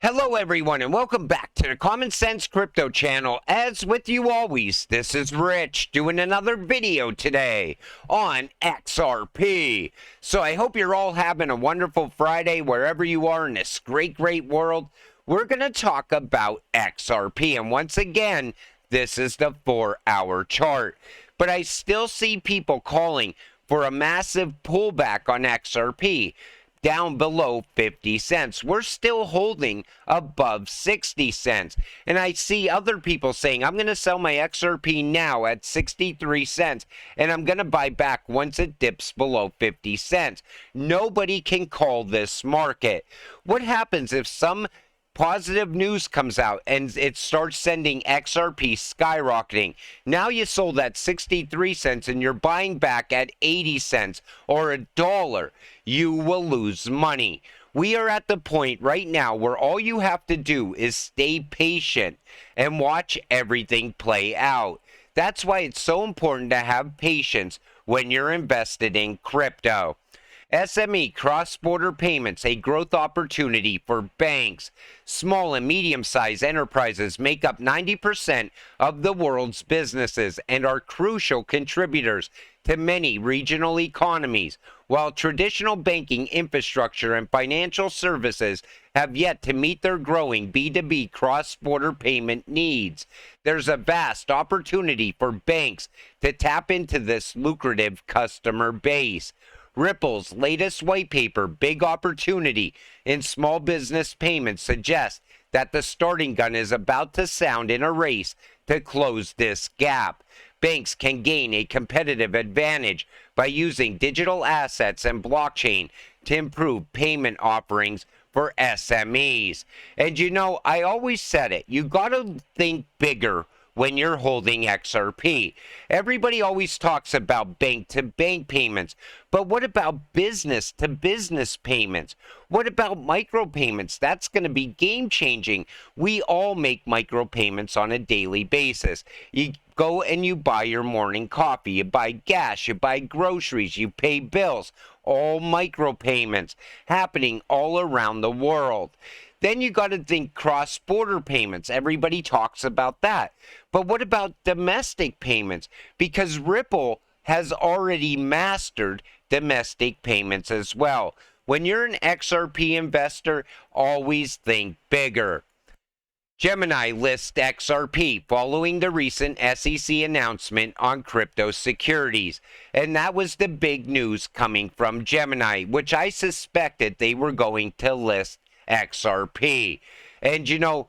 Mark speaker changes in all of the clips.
Speaker 1: Hello everyone and welcome back to the Common Sense Crypto channel. As with you always, this is Rich doing another video today on XRP. So I hope you're all having a wonderful Friday wherever you are in this great world. We're going to talk about XRP, and once again, this is the 4-hour chart. But I still see people calling for a massive pullback on XRP. Down below 50 cents. We're still holding above 60 cents. And I see other people saying, I'm going to sell my XRP now at 63 cents. And I'm going to buy back once it dips below 50 cents. Nobody can call this market. What happens if some positive news comes out and it starts sending XRP skyrocketing? Now you sold at 63 cents and you're buying back at 80 cents or $1. You will lose money. We are at the point right now where all you have to do is stay patient and watch everything play out. That's why it's so important to have patience when you're invested in crypto. SME cross-border payments, a growth opportunity for banks. Small and medium-sized enterprises make up 90% of the world's businesses and are crucial contributors to many regional economies, while traditional banking infrastructure and financial services have yet to meet their growing B2B cross-border payment needs. There's a vast opportunity for banks to tap into this lucrative customer base. Ripple's latest white paper, Big Opportunity in Small Business Payments, suggests that the starting gun is about to sound in a race to close this gap. Banks can gain a competitive advantage by using digital assets and blockchain to improve payment offerings for SMEs. And you know, I always said it, you got to think bigger when you're holding XRP. Everybody always talks about bank-to-bank payments, but what about business-to-business payments? What about micropayments? That's going to be game-changing. We all make micropayments on a daily basis. You go and you buy your morning coffee, you buy gas, you buy groceries, you pay bills. All micropayments happening all around the world. Then you got to think cross-border payments. Everybody talks about that. But what about domestic payments? Because Ripple has already mastered domestic payments as well. When you're an XRP investor, always think bigger. Gemini Lists XRP following the recent SEC announcement on crypto securities. And that was the big news coming from Gemini, which I suspected they were going to list XRP. And you know,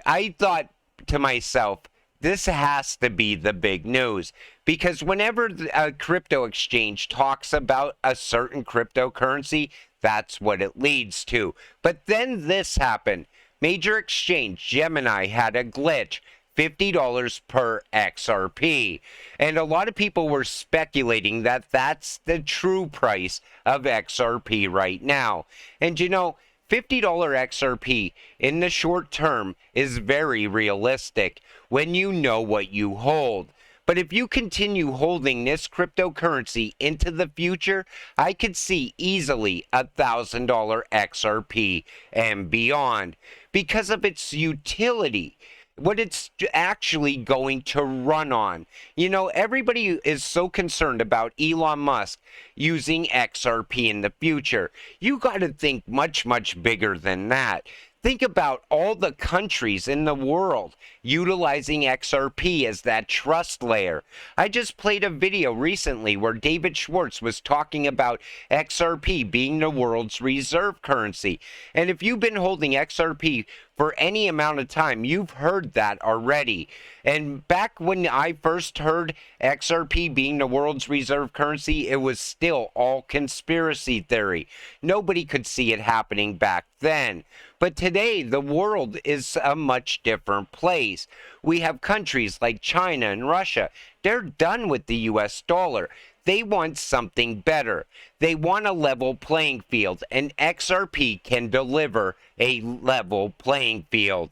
Speaker 1: I thought to myself, this has to be the big news, because whenever a crypto exchange talks about a certain cryptocurrency, that's what it leads to. But then this happened. Major exchange Gemini had a glitch. $50 per XRP. And a lot of people were speculating that that's the true price of XRP right now. And you know, $50 XRP in the short term is very realistic when you know what you hold. But if you continue holding this cryptocurrency into the future, I could see easily $1,000 XRP and beyond because of its utility, what it's actually going to run on. You know, everybody is so concerned about Elon Musk using XRP in the future. You got to think much bigger than that. Think about all the countries in the world utilizing XRP as that trust layer. I just played a video recently where David Schwartz was talking about XRP being the world's reserve currency. And if you've been holding XRP for any amount of time, you've heard that already. And back when I first heard XRP being the world's reserve currency, it was still all conspiracy theory. Nobody could see it happening back then. But today, the world is a much different place. We have countries like China and Russia. They're done with the US dollar. They want something better. They want a level playing field, and XRP can deliver a level playing field.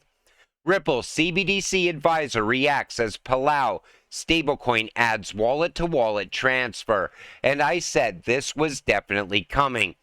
Speaker 1: Ripple CBDC advisor reacts as Palau stablecoin adds wallet-to-wallet transfer. And I said this was definitely coming.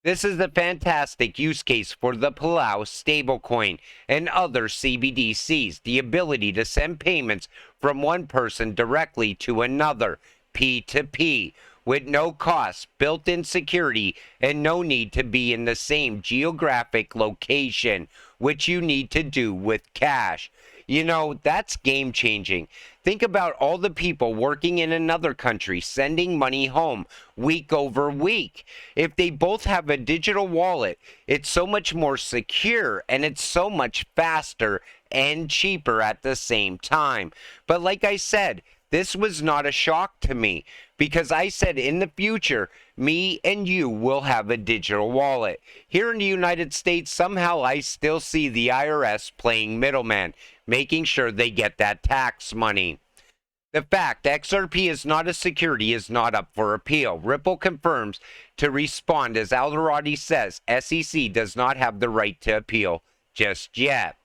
Speaker 1: This is a fantastic use case for the Palau stablecoin and other CBDCs, the ability to send payments from one person directly to another, P2P, with no cost, built-in security, and no need to be in the same geographic location, which you need to do with cash. You know, that's game-changing. Think about all the people working in another country sending money home week over week. If they both have a digital wallet, it's so much more secure and it's so much faster and cheaper at the same time. But like I said, this was not a shock to me because I said in the future, me and you will have a digital wallet. Here in the United States, somehow I still see the IRS playing middleman, making sure they get that tax money. The fact XRP is not a security is not up for appeal. Ripple confirms to respond as Alderati says SEC does not have the right to appeal just yet.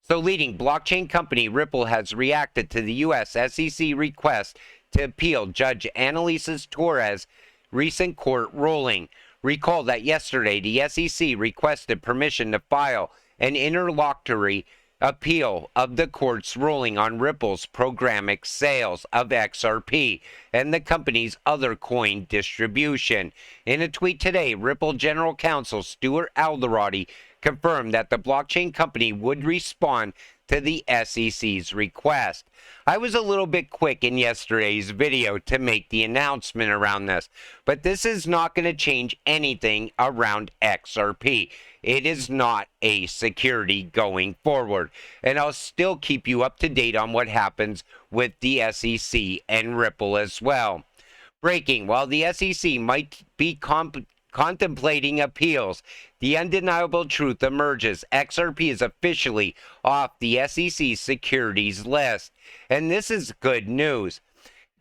Speaker 1: So leading blockchain company Ripple has reacted to the U.S. SEC request to appeal Judge Annalisa Torres' recent court ruling. Recall that yesterday the SEC requested permission to file an interlocutory appeal of the court's ruling on Ripple's programmatic sales of XRP and the company's other coin distribution. In a tweet today, Ripple General Counsel Stuart Alderati confirmed that the blockchain company would respond to the SEC's request. I was a little bit quick in yesterday's video to make the announcement around this, but this is not going to change anything around XRP. It is not a security going forward, and I'll still keep you up to date on what happens with the SEC and Ripple as well. Breaking: while the SEC might be contemplating appeals, the undeniable truth emerges. XRP is officially off the SEC securities list. And this is good news.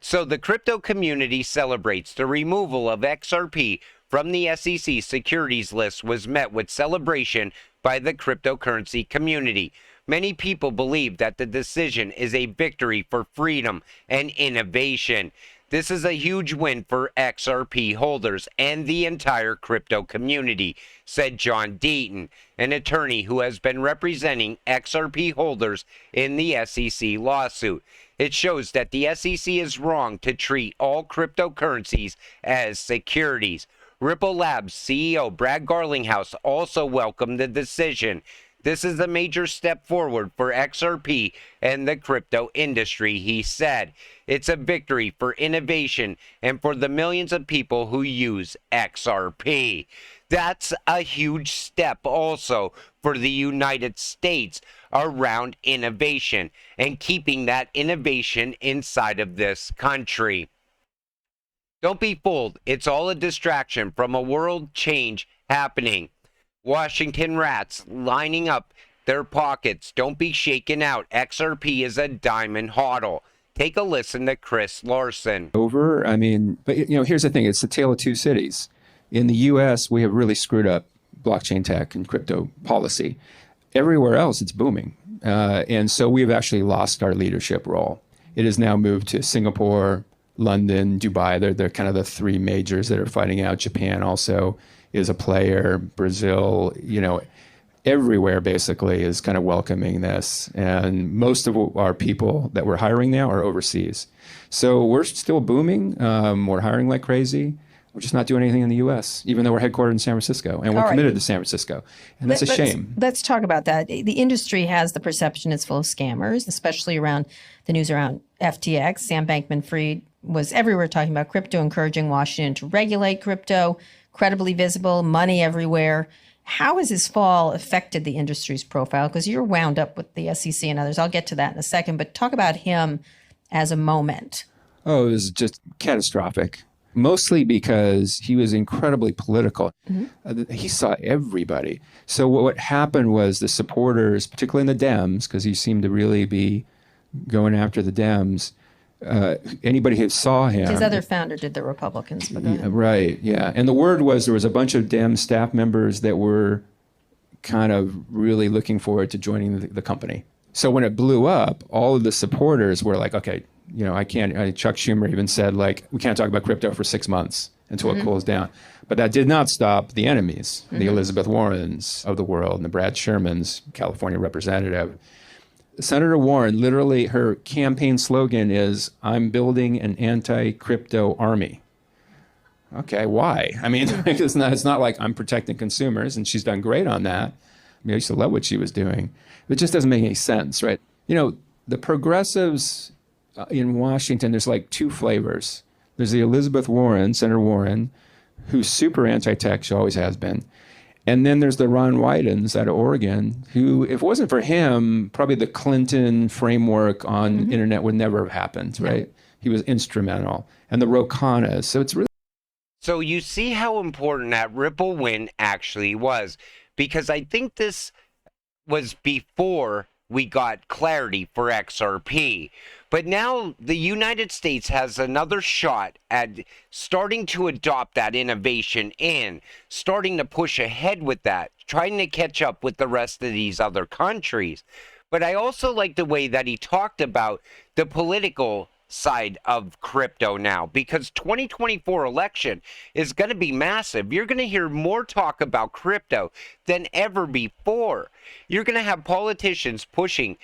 Speaker 1: So the crypto community celebrates the removal of XRP from the SEC securities list was met with celebration by the cryptocurrency community. Many people believe that the decision is a victory for freedom and innovation. This is a huge win for XRP holders and the entire crypto community, said John Deaton, an attorney who has been representing XRP holders in the SEC lawsuit. It shows that the SEC is wrong to treat all cryptocurrencies as securities. Ripple Labs CEO Brad Garlinghouse also welcomed the decision. This is a major step forward for XRP and the crypto industry, he said. It's a victory for innovation and for the millions of people who use XRP. That's a huge step also for the United States around innovation and keeping that innovation inside of this country. Don't be fooled. It's all a distraction from a world change happening. Washington rats lining up their pockets. Don't be shaken out. XRP is a diamond hodl. Take a listen to Chris Larson.
Speaker 2: But here's the thing. It's the tale of two cities. In the U.S., we have really screwed up blockchain tech and crypto policy. Everywhere else, it's booming. And so we've actually lost our leadership role. It has now moved to Singapore, London, Dubai. They're kind of the three majors that are fighting out. Japan also is a player. Brazil, everywhere basically is kind of welcoming this. And most of our people that we're hiring now are overseas. So we're still booming. We're hiring like crazy. We're just not doing anything in the U.S., even though we're headquartered in San Francisco. And we're committed to San Francisco. And that's a shame.
Speaker 3: Let's talk about that. The industry has the perception it's full of scammers, especially around the news around FTX. Sam Bankman-Fried was everywhere talking about crypto, encouraging Washington to regulate crypto, credibly visible, money everywhere. How has his fall affected the industry's profile? Because you're wound up with the SEC and others. I'll get to that in a second. But talk about him as a moment.
Speaker 2: Oh, it was just catastrophic. Mostly because he was incredibly political. Mm-hmm. He saw everybody. So what happened was the supporters, particularly in the Dems, because he seemed to really be going after the Dems, anybody who saw him.
Speaker 3: His other founder did the Republicans. But
Speaker 2: right, yeah. And the word was there was a bunch of Dem staff members that were kind of really looking forward to joining the company. So when it blew up, all of the supporters were like, okay, You know, I can't. Chuck Schumer even said, like, we can't talk about crypto for 6 months until it cools down. But that did not stop the enemies, the Elizabeth Warrens of the world, and the Brad Shermans, California representative. Senator Warren, literally, her campaign slogan is, "I'm building an anti-crypto army." Okay, why? I mean, it's not like I'm protecting consumers, and she's done great on that. I mean, I used to love what she was doing. It just doesn't make any sense, right? You know, the progressives in Washington, there's like two flavors. There's the Elizabeth Warren, Senator Warren, who's super anti-tech, she always has been. And then there's the Ron Wydens out of Oregon, who, if it wasn't for him, probably the Clinton framework on internet would never have happened, right? He was instrumental. And the Ro Khannas. So it's really...
Speaker 1: So you see how important that Ripple win actually was, because I think this was before we got clarity for XRP. But now the United States has another shot at starting to adopt that innovation and starting to push ahead with that, trying to catch up with the rest of these other countries. But I also like the way that he talked about the political side of crypto now, because 2024 election is going to be massive. You're going to hear more talk about crypto than ever before. You're going to have politicians pushing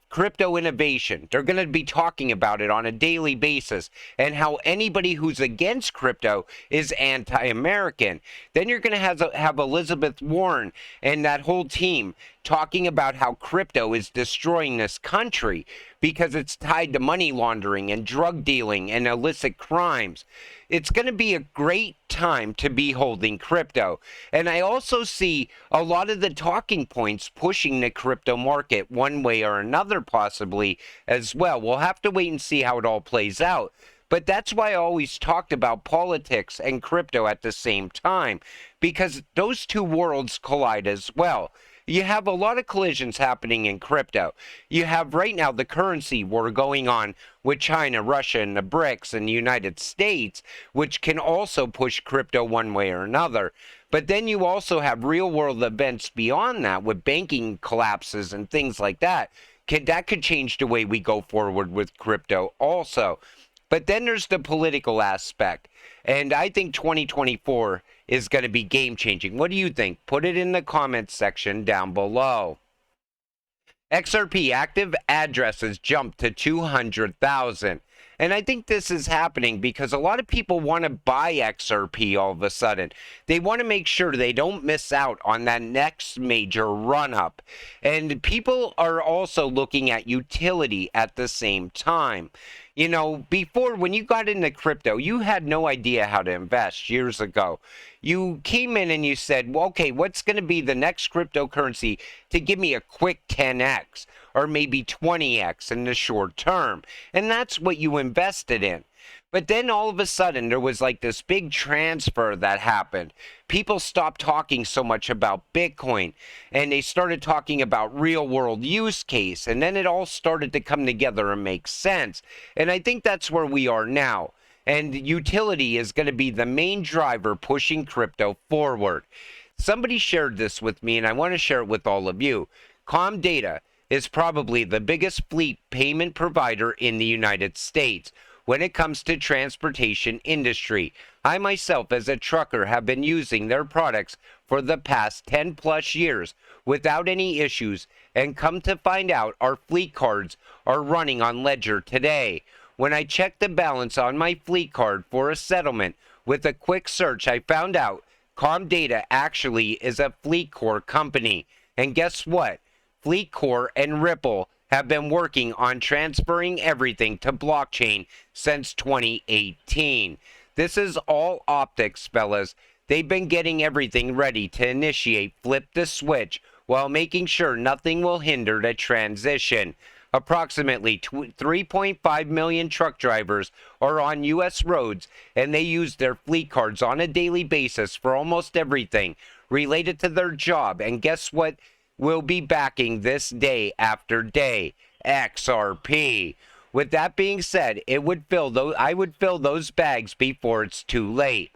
Speaker 1: crypto innovation. They're going to be talking about it on a daily basis, and how anybody who's against crypto is anti-American. Then you're going to have Elizabeth Warren and that whole team talking about how crypto is destroying this country because it's tied to money laundering and drug dealing and illicit crimes. It's going to be a great time to be holding crypto. And I also see a lot of the talking points pushing the crypto market one way or another, possibly as well. We'll have to wait and see how it all plays out. But that's why I always talked about politics and crypto at the same time, because those two worlds collide as well. You have a lot of collisions happening in crypto. You have right now the currency war going on with China, Russia, and the BRICS and the United States, which can also push crypto one way or another. But then you also have real world events beyond that with banking collapses and things like that. That could change the way we go forward with crypto also. But then there's the political aspect. And I think 2024 is going to be game-changing. What do you think? Put it in the comments section down below. XRP active addresses jumped to 200,000. And I think this is happening because a lot of people want to buy XRP all of a sudden. They want to make sure they don't miss out on that next major run-up. And people are also looking at utility at the same time. You know, before, when you got into crypto, you had no idea how to invest years ago. You came in and you said, well, okay, what's going to be the next cryptocurrency to give me a quick 10x or maybe 20x in the short term? And that's what you invested in. But then all of a sudden, there was like this big transfer that happened. People stopped talking so much about Bitcoin, and they started talking about real world use case. And then it all started to come together and make sense. And I think that's where we are now. And utility is going to be the main driver pushing crypto forward. Somebody shared this with me, and I want to share it with all of you. Comdata is probably the biggest fleet payment provider in the United States when it comes to transportation industry. I myself, as a trucker, have been using their products for the past 10 plus years without any issues, and come to find out our fleet cards are running on Ledger today. When I checked the balance on my fleet card for a settlement with a quick search, I found out Comdata actually is a FleetCor company. And guess what? FleetCor and Ripple have been working on transferring everything to blockchain since 2018. This is all optics, fellas. They've been getting everything ready to initiate flip the switch while making sure nothing will hinder the transition. Approximately 3.5 million truck drivers are on U.S. roads, and they use their fleet cards on a daily basis for almost everything related to their job. And guess what will be backing this day after day? XRP. With that being said, I would fill those bags before it's too late.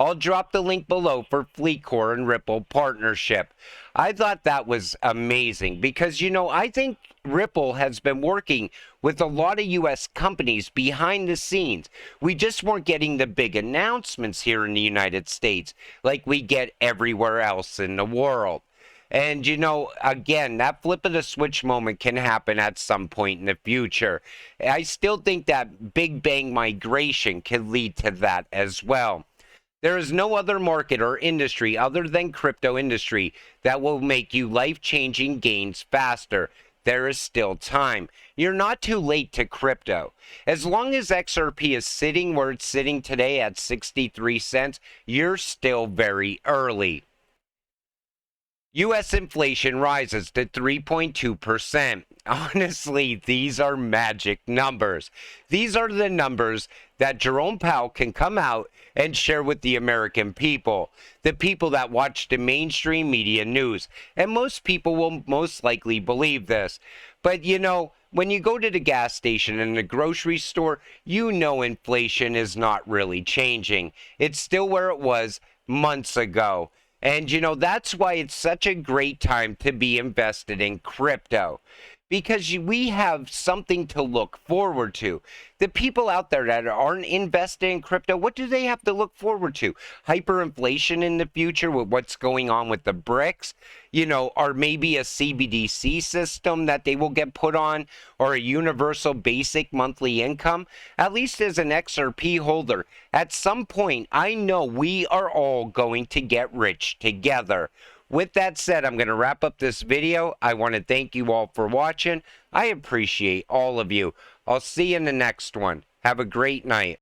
Speaker 1: I'll drop the link below for FleetCor and Ripple partnership. I thought that was amazing because, I think Ripple has been working with a lot of U.S. companies behind the scenes. We just weren't getting the big announcements here in the United States like we get everywhere else in the world. And, again, that flip of the switch moment can happen at some point in the future. I still think that big bang migration can lead to that as well. There is no other market or industry other than crypto industry that will make you life-changing gains faster. There is still time. You're not too late to crypto. As long as XRP is sitting where it's sitting today at 63 cents, you're still very early. U.S. inflation rises to 3.2%. Honestly, these are magic numbers. These are the numbers that Jerome Powell can come out and share with the American people, the people that watch the mainstream media news. And most people will most likely believe this. But when you go to the gas station and the grocery store, inflation is not really changing. It's still where it was months ago. And, that's why it's such a great time to be invested in crypto. Because we have something to look forward to. The people out there that aren't invested in crypto, what do they have to look forward to? Hyperinflation in the future with what's going on with the BRICS? Or maybe a CBDC system that they will get put on, or a universal basic monthly income? At least as an XRP holder, at some point, I know we are all going to get rich together. With that said, I'm going to wrap up this video. I want to thank you all for watching. I appreciate all of you. I'll see you in the next one. Have a great night.